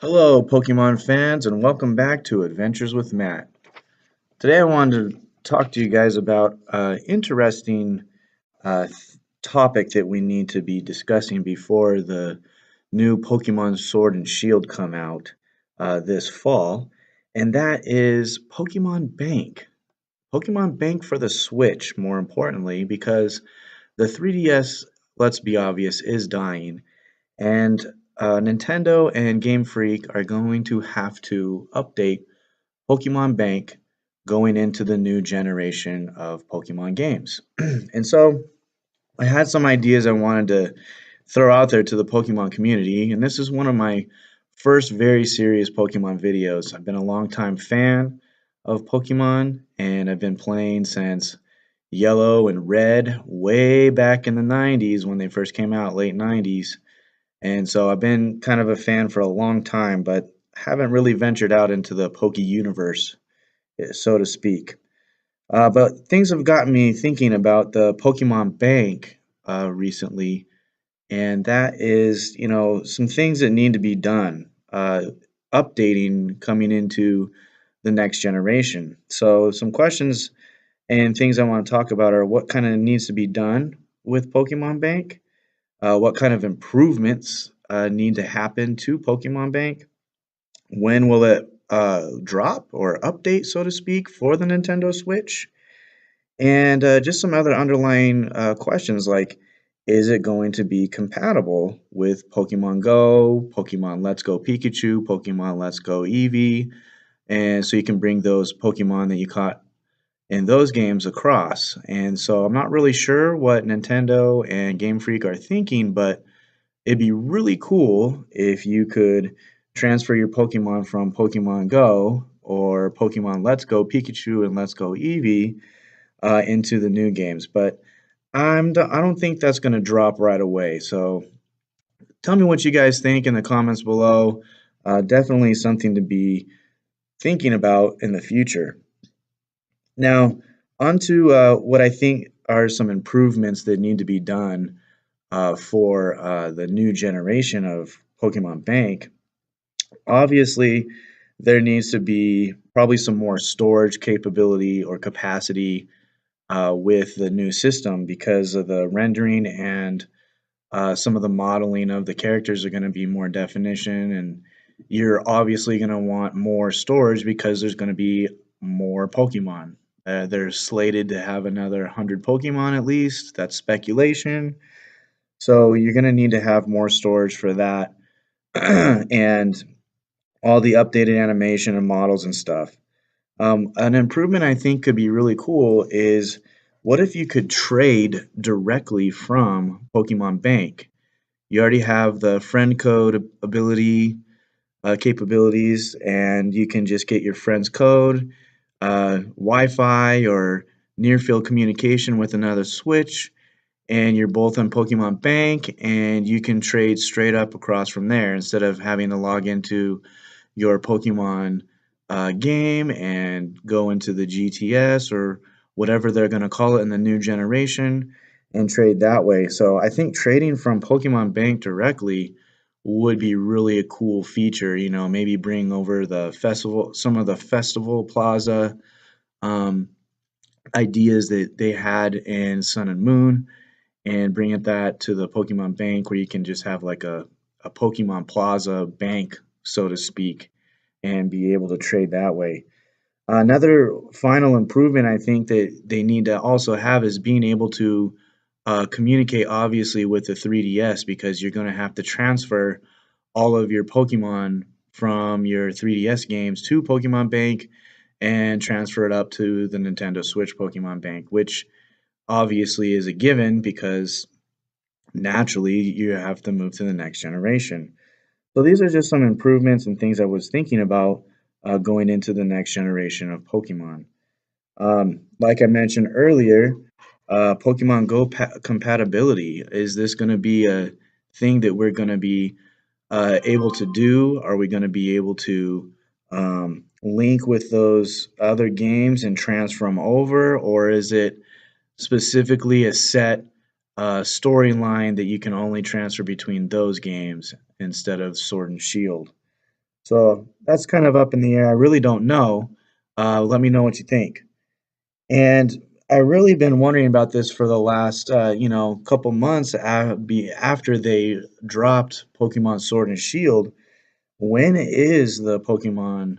Hello, Pokemon fans, and welcome back to Adventures with Matt. Today, I wanted to talk to you guys about an interesting topic that we need to be discussing before the new Pokemon Sword and Shield come out this fall, and that is Pokemon Bank. Pokemon Bank for the Switch, more importantly, because the 3DS, let's be obvious, is dying. And Nintendo and Game Freak are going to have to update Pokemon Bank going into the new generation of Pokemon games. And so I had some ideas I wanted to throw out there to the Pokemon community, and this is one of my first very serious Pokemon videos. I've been a longtime fan of Pokemon, and I've been playing since Yellow and Red way back in the 90s when they first came out, late 90s. And so I've been kind of a fan for a long time, but haven't really ventured out into the Poke universe, so to speak. But things have gotten me thinking about the Pokemon Bank recently, and that is, some things that need to be done, updating coming into the next generation. So, some questions and things I want to talk about are what kind of needs to be done with Pokemon Bank, what kind of improvements need to happen to Pokemon Bank? When will it drop or update, so to speak, for the Nintendo Switch? And just some other underlying questions like is it going to be compatible with Pokemon Go, Pokemon Let's Go Pikachu, Pokemon Let's Go Eevee? And so you can bring those Pokemon that you caught in those games across. And so I'm not really sure what Nintendo and Game Freak are thinking, but it'd be really cool if you could transfer your Pokemon from Pokemon Go or Pokemon Let's Go Pikachu and Let's Go Eevee into the new games. But I don't think that's going to drop right away. So tell me what you guys think in the comments below. Definitely something to be thinking about in the future. Now, on to what I think are some improvements that need to be done for the new generation of Pokemon Bank. Obviously, there needs to be probably some more storage capability or capacity with the new system because of the rendering and some of the modeling of the characters are going to be more definition, and you're obviously going to want more storage because there's going to be more Pokemon. They're slated to have another 100 Pokemon at least. That's speculation. So you're going to need to have more storage for that and all the updated animation and models and stuff. An improvement I think could be really cool is what if you could trade directly from Pokemon Bank? You already have the friend code ability capabilities, and you can just get your friend's code, Wi-Fi, or near field communication with another Switch, and you're both on Pokemon Bank, and you can trade straight up across from there instead of having to log into your Pokemon game and go into the GTS or whatever they're going to call it in the new generation and trade that way. So I think trading from Pokemon Bank directly would be really a cool feature. Maybe bring over the festival, some of the festival plaza um, ideas that they had in Sun and Moon and bringing that to the Pokemon Bank where you can just have like a Pokemon Plaza bank, so to speak, and be able to trade that way. Another final improvement I think that they need to also have is being able to communicate obviously with the 3DS because you're going to have to transfer all of your Pokemon from your 3DS games to Pokemon Bank and transfer it up to the Nintendo Switch Pokemon Bank, which obviously is a given because naturally you have to move to the next generation. So these are just some improvements and things I was thinking about going into the next generation of Pokemon. Like I mentioned earlier, Pokemon Go compatibility. Is this going to be a thing that we're going to be able to do? Are we going to be able to link with those other games and transfer them over? Or is it specifically a set storyline that you can only transfer between those games instead of Sword and Shield? So that's kind of up in the air. I really don't know. Let me know what you think. And I really been wondering about this for the last, couple months after they dropped Pokemon Sword and Shield. When is the Pokemon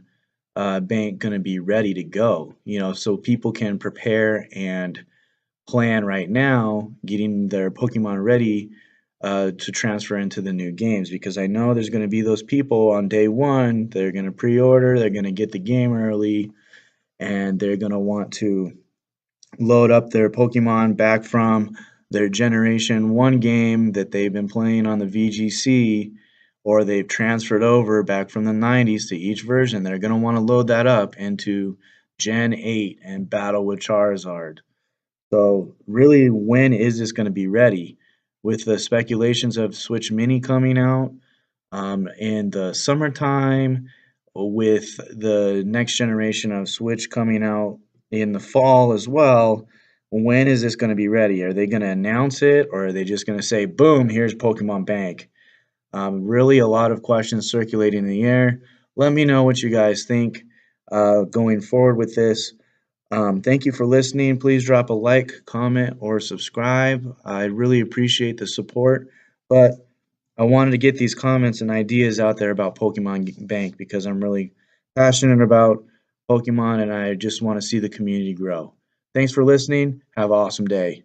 bank going to be ready to go? So people can prepare and plan right now, getting their Pokemon ready to transfer into the new games. Because I know there's going to be those people on day one, they're going to pre-order, they're going to get the game early, and they're going to want to load up their Pokemon back from their Generation 1 game that they've been playing on the VGC, or they've transferred over back from the 90s to each version. They're going to want to load that up into Gen 8 and battle with Charizard. So, really, when is this going to be ready? With the speculations of Switch Mini coming out in the summertime, with the next generation of Switch coming out in the fall as well, when is this going to be ready? Are they going to announce it, or are they just going to say, boom, here's Pokemon Bank? Really, a lot of questions circulating in the air. Let me know what you guys think going forward with this. Thank you for listening. Please drop a like, comment, or subscribe. I really appreciate the support. But I wanted to get these comments and ideas out there about Pokemon Bank because I'm really passionate about Pokemon and I just want to see the community grow. Thanks for listening. Have an awesome day.